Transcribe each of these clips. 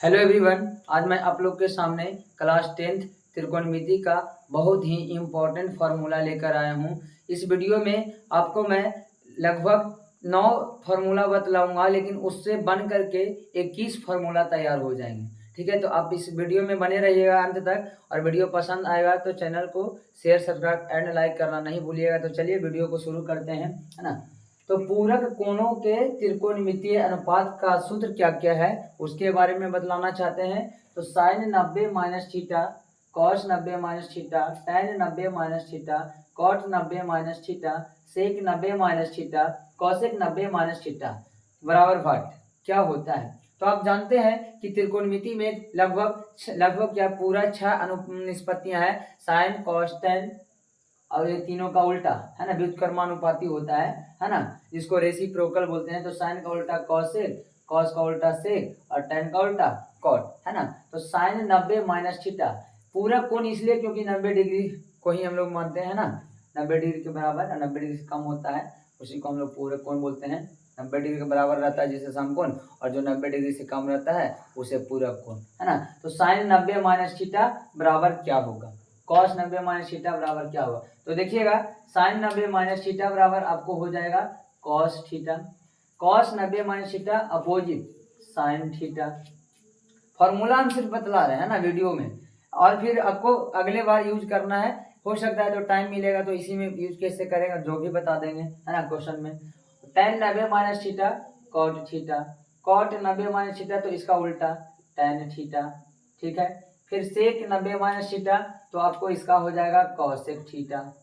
Hello everyone, आज मैं आप लोग के सामने क्लास 10th त्रिकोणमिति का बहुत ही इम्पोर्टेंट फार्मूला लेकर आया हूँ। इस वीडियो में आपको मैं लगभग 9 फार्मूला बतलाऊंगा, लेकिन उससे बन करके 21 फार्मूला तैयार हो जाएंगे। ठीक है, तो आप इस वीडियो में बने रहिएगा अंत तक, और वीडियो पसंद आएगा तो चैनल को शेयर, सब्सक्राइब एंड लाइक करना नहीं भूलिएगा। तो चलिए वीडियो को शुरू करते हैं, है ना। तो पूरक कोणों के त्रिकोणमितीय अनुपात का सूत्र क्या क्या है उसके बारे में बतलाना चाहते हैं। तो sine 90 minus theta, cos 90 minus theta, tan 90 minus theta, cot 90 minus theta, sec 90 minus theta, cosec 90 minus theta बराबर व्हाट क्या होता है। तो आप जानते हैं कि त्रिकोणमिति में लगभग क्या पूरा 6 निष्पत्तियां हैं। साइन, कॉस, टैन और ये तीनों का उल्टा, है ना, व्युत्क्रमानुपाती होता है ना, जिसको रेसिप्रोकल बोलते हैं। तो साइन का उल्टा कॉसेक, कॉस का उल्टा सेक और टैन का उल्टा कॉट, है ना। तो साइन 90 माइनस थीटा पूरा कोण इसलिए क्योंकि 90 डिग्री को ही हम लोग मानते हैं ना, 90 डिग्री के बराबर, 90 डिग्री से कम होता है उसी को हम लोग पूरक कोण बोलते हैं। 90 डिग्री के बराबर रहता है जिसे समकोण, और जो 90 डिग्री से कम रहता है उसे पूरक कोण, है ना। तो साइन 90 माइनस थीटा बराबर क्या होगा, कॉस 90 माइनस थीटा बराबर क्या होगा। तो देखिएगा, साइन 90 माइनस थीटा बराबर आपको हो जाएगा cos theta, cos 90 minus theta opposite sine theta. Formula हम सिर्फ बतला रहे हैं ना वीडियो में, और फिर आपको अगले बार यूज करना है। हो सकता है तो टाइम मिलेगा तो इसी में यूज कैसे करेंगे जो भी बता देंगे, है ना, क्वेश्चन में। tan 90 minus theta cot theta, cot 90 minus theta तो इसका उल्टा tan थीटा, ठीक है। फिर सेक 90 माइनस थीटा तो आपको इसका हो जाएगा कॉसेक थीटा,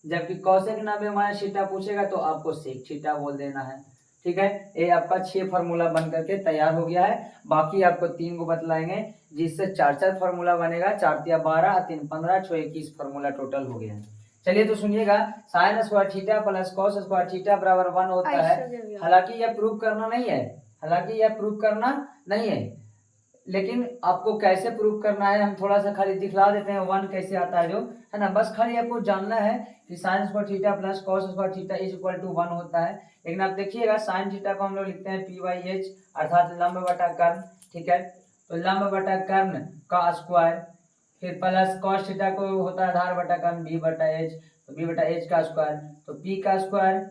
जबकि कॉसेक 90 माइनस थीटा पूछेगा तो आपको सेक थीटा बोल देना है, ठीक है। ये आपका 6 फार्मूला बन करके तैयार हो गया है। बाकी आपको 3 को बतलाएंगे, जिससे 4 फार्मूला बनेगा। 4 तिया 12, 3 15, 6 21 फार्मूला टोटल हो गया है। चलिए तो सुनिएगा, sign square theta plus cos square theta बराबर 1 होता है। हालांकि यह प्रूव करना नहीं है, लेकिन आपको कैसे प्रूव करना है हम थोड़ा सा खाली दिखला देते हैं। 1 कैसे आता है जो, है ना, बस खाली आपको जानना है कि sine square theta plus cos square theta is equal to 1 होता है। लेकिन आप देखिएगा, साइन थीटा को हम लोग लिखते हैं पी बाई एच, अर्थात लंब बटा कर्ण, ठीक है। तो लंब बटा कर्ण का स्क्वायर, फिर प्लस कॉस थीटा को होता है आधार बटा कर्ण बी बटा एच, तो बी बटा एच का स्क्वायर, तो पी का स्क्वायर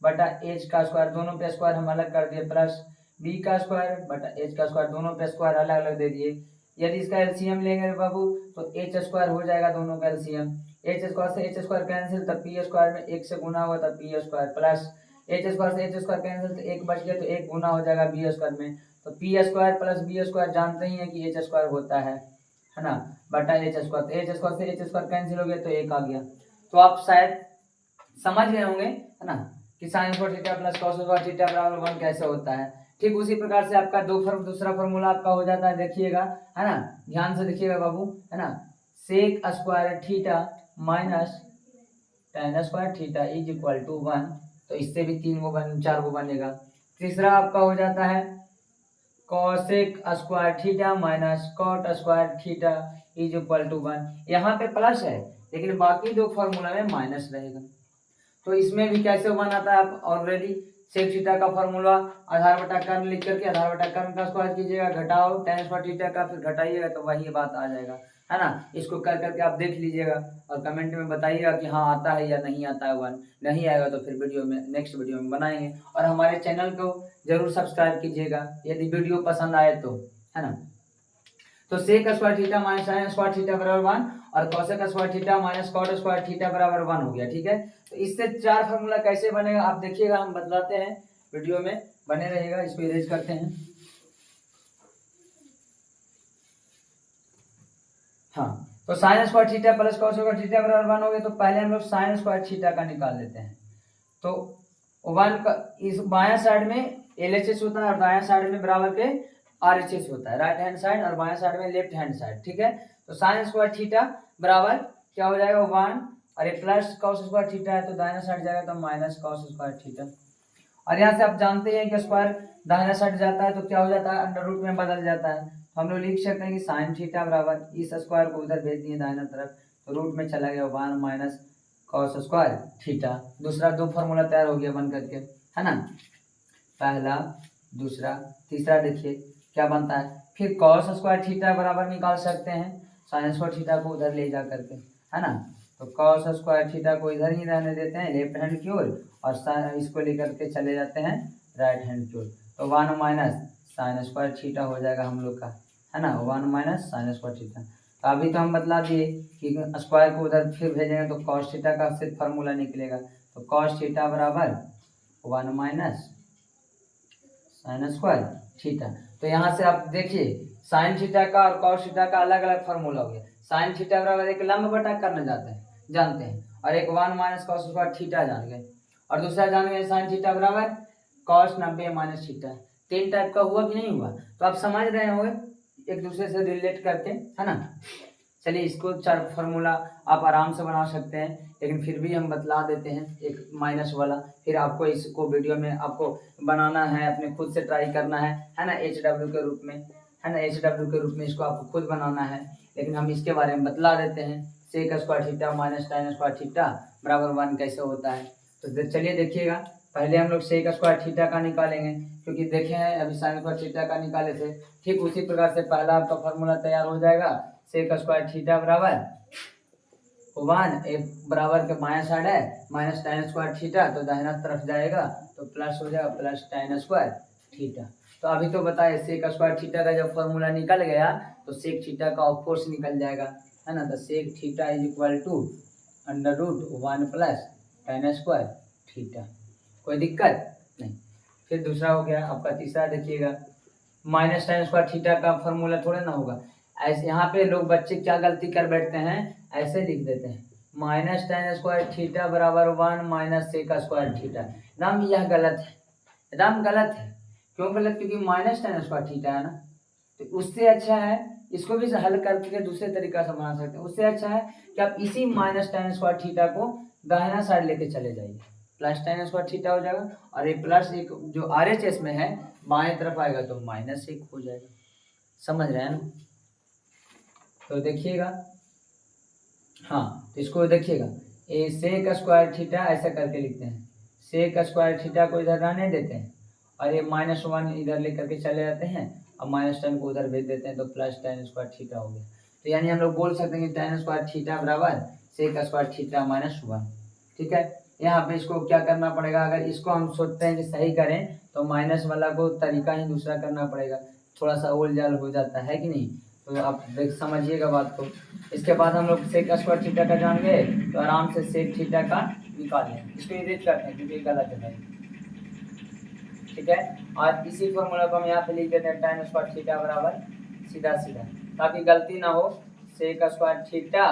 बटा एच का स्क्वायर, दोनों पे स्क्वायर हम अलग कर दिए, प्लस बी का स्क्वायर बटा एच का स्क्वायर, दोनों पे स्क्वायर अलग अलग दे दिए। यदि इसका एलसीएम लेंगे बाबू तो एच स्क्वायर हो जाएगा, दोनों का एलसीएम। एच स्क्वायर से एच स्क्वायर कैंसिल, तब पी स्क्वायर में 1 से गुना हुआ तब P square, plus H square से एच स्क्वायर कैंसिल तो 1 बच गया तो 1 गुना हो जाएगा बी स्क्वायर में। तो P square plus B square जानते ही है कि एच स्क्वायर होता है ना, बटा एच स्क्वायर। तो एच स्क्वायर से एच स्क्वायर कैंसिल हो गया तो 1 आ गया। तो आप शायद समझ गए होंगे, है ना, कि sine square theta plus cos square theta बराबर 1 कैसे होता है। ठीक उसी प्रकार से आपका दूसरा फॉर्मूला आपका हो जाता है, देखिएगा, है ना, ध्यान से देखिएगा बाबू, है ना। Sec square theta minus tan square theta is equal to 1। तो इससे भी 4 को बनेगा। तीसरा आपका हो जाता है cosec square theta minus cot square theta is equal to 1। यहाँ पे प्लस है लेकिन बाकी 2 फॉर्मूला में माइनस रहेगा। तो इसमें भी कैसे 1 आता है, आप ऑलरेडी सेक थीटा का फॉर्मूला आधार बटा कर्ण लिख करके आधार बटा कर्ण का स्क्वायर कीजिएगा, घटाओ tan स्क्वायर थीटा का, फिर घटाइएगा तो वही बात आ जाएगा, है ना। इसको कर करके आप देख लीजिएगा और कमेंट में बताइएगा कि हाँ आता है या नहीं आता है 1। नहीं आएगा तो फिर नेक्स्ट वीडियो में बनाएंगे। और हमारे चैनल को जरूर सब्सक्राइब कीजिएगा यदि वीडियो पसंद आए तो, है ना। तो sec square theta minus sine square theta बराबर 1 और cosec square theta minus cot square theta बराबर 1 हो गया, ठीक है। तो इससे 4 फार्मूला कैसे बनेगा आप देखिएगा, हम बतलाते हैं वीडियो में, बने रहेगा। इसको इरेज करते हैं। हाँ, तो sign square theta plus cos square theta बराबर 1 हो गया। तो पहले हम लोग साइन स्क्वायर थीटा का निकाल लेते हैं। तो 1 का इस बायां साइड में LHS होता है और दायां साइड में बराबर के RHS होता है, राइट हैंड साइड, और बायां साइड में लेफ्ट हैंड साइड, ठीक है। तो साइन स्क्वायर थीटा बराबर क्या हो जाएगा 1, और ये प्लस कॉस स्क्वायर थीटा है तो दाहिना साइड जाएगा तो माइनस कॉस स्क्वायर थीटा। और यहाँ से आप जानते हैं कि स्क्वायर दाहिना साइड जाता है तो क्या हो जाता है, अंडर रूट में बदल जाता है। तो हम लोग लिख सकते हैं कि साइन थीटा बराबर इस स्क्वायर को उधर भेज दिए दाहिना तरफ तो रूट में चला गया 1 माइनस कॉस स्क्वायर थीटा। दूसरा 2 फार्मूला तैयार हो गया बन करके, है ना, पहला दूसरा। तीसरा देखिए क्या बनता है, फिर कॉस स्क्वायर थीटा बराबर निकाल सकते हैं साइन स्क्वायर थीटा को उधर ले जा करके, है ना। तो कॉस स्क्वायर थीटा को इधर ही रहने देते हैं लेफ्ट हैंड की ओर, और इसको लेकर के चले जाते हैं राइट हैंड की ओर। तो 1 माइनस साइन स्क्वायर थीटा हो जाएगा हम लोग का, है ना, 1 माइनस साइन स्क्वायर थीटा। तो अभी तो हम बतला दिए कि स्क्वायर को उधर फिर भेजेंगे तो कॉस थीटा का सिर्फ फार्मूला निकलेगा। तो कॉस थीटा बराबर 1 माइनस साइन स्क्वायर थीटा। तो यहाँ से आप देखिए साइन थीटा का और कॉस थीटा का अलग अलग फार्मूला हो गया। साइन थीटा बराबर एक लंब बटा करने जानते हैं, और एक 1 माइनस कॉस स्क्वायर थीटा जान गए, और दूसरा जान गए साइन थीटा बराबर कॉस 90 माइनस थीटा। 3 टाइप का हुआ कि नहीं हुआ, तो आप समझ रहे होंगे एक दूसरे से रिलेट करके, है ना। चलिए इसको 4 फार्मूला आप आराम से बना सकते हैं, लेकिन फिर भी हम बतला देते हैं एक माइनस वाला। फिर आपको इसको वीडियो में आपको बनाना है, अपने खुद से ट्राई करना है ना, HW के रूप में, है ना, HW के रूप में इसको आपको खुद बनाना है। लेकिन हम इसके बारे में बतला देते हैं, sec square theta minus tan square theta बराबर 1 कैसे होता है। तो चलिए देखिएगा, पहले हम लोग सेक स्क्वायर थीटा का निकालेंगे, क्योंकि देखे हैं अभी साइन स्क्वायर थीटा का निकाले थे। ठीक उसी प्रकार से पहला आपका फार्मूला तैयार हो जाएगा, सेक स्क्वायर थीटा बराबर 1, एक बराबर के बायां साइड है माइनस टाइन स्क्वायर थीटा, तो दाहिना तरफ जाएगा तो प्लस हो जाएगा प्लस टाइन स्क्वायर थीटा। तो अभी तो बताए सेक स्क्वायर थीटा का जब फॉर्मूला निकल गया तो सेक थीटा का ऑफ कोर्स निकल जाएगा, है ना। तो sec theta is equal to √1 plus tan square theta. कोई दिक्कत नहीं। फिर दूसरा हो गया आपका, तीसरा देखिएगा, माइनस टाइन स्क्वायर थीटा का फॉर्मूला थोड़ा ना होगा ऐसे। यहाँ पे लोग बच्चे क्या गलती कर बैठते हैं, ऐसे लिख देते हैं माइनस टाइन स्क्वायर थीटा बराबर 1 माइनस सेक स्क्वायर थीटा। एकदम यह गलत है, एकदम गलत है। क्यों गलत, क्योंकि माइनस टाइन स्क्वायर थीटा है ना। तो उससे अच्छा है, इसको भी हल करके दूसरे तरीका से बना सकते हैं। उससे अच्छा है कि आप इसी माइनस टाइन स्क्वायर थीटा को दाहिना साइड लेके चले जाइए, प्लस टाइन स्क्वायर थीटा हो जाएगा, और ये प्लस एक जो RHS में है बाएं तरफ आएगा तो माइनस 1 हो जाएगा। समझ रहे हैं ना। तो देखिएगा, हाँ, तो इसको देखिएगा, ए सेक स्क्वायर थीटा ऐसा करके लिखते हैं, सेक स्क्वायर थीटा को इधर रहने देते हैं, और ये -1 इधर लेकर के चले जाते हैं, और माइनस टेन को उधर भेज देते हैं, तो प्लस टाइन स्क्वायर थीटा हो गया। तो यानी हम लोग बोल सकते हैं कि टाइन स्क्वायर थीटा बराबर सेक स्क्वायर थीटा -1। ठीक है, यहाँ पे इसको क्या करना पड़ेगा, अगर इसको हम सोचते हैं कि सही करें तो माइनस वाला को तरीका ही दूसरा करना पड़ेगा, थोड़ा सा ओल जाल हो जाता है कि नहीं। तो आप देख समझिएगा बात को। इसके बाद हम लोग सेक स्क्वायर थीटा का जान गए, तो आराम से सेक थीटा का निकाल लें। इसको इरेज करते हैं क्योंकि गलत है। ठीक है, और इसी फॉर्मूला को हम यहाँ पे लिख देते हैं टाइन स्क्वायर थीटा बराबर सीधा सीधा, ताकि गलती ना हो, सेक स्क्वायर थीटा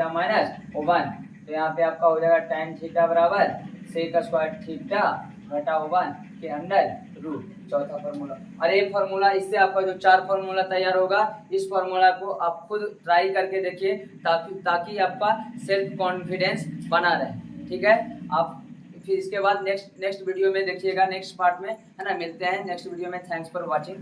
-1। तो यहाँ पे आपका हो जाएगा टाइन थीटा बराबर सेक स्क्वायर थीटा घटा 1 के अंडर रूट, चौथा फार्मूला। और एक फार्मूला, इससे आपका जो 4 फार्मूला तैयार होगा, इस फार्मूला को आप खुद ट्राई करके देखिए, ताकि आपका सेल्फ कॉन्फिडेंस बना रहे। ठीक है, आप फिर इसके बाद नेक्स्ट वीडियो में देखिएगा, नेक्स्ट पार्ट में, है ना। मिलते हैं नेक्स्ट वीडियो में। Thanks for watching.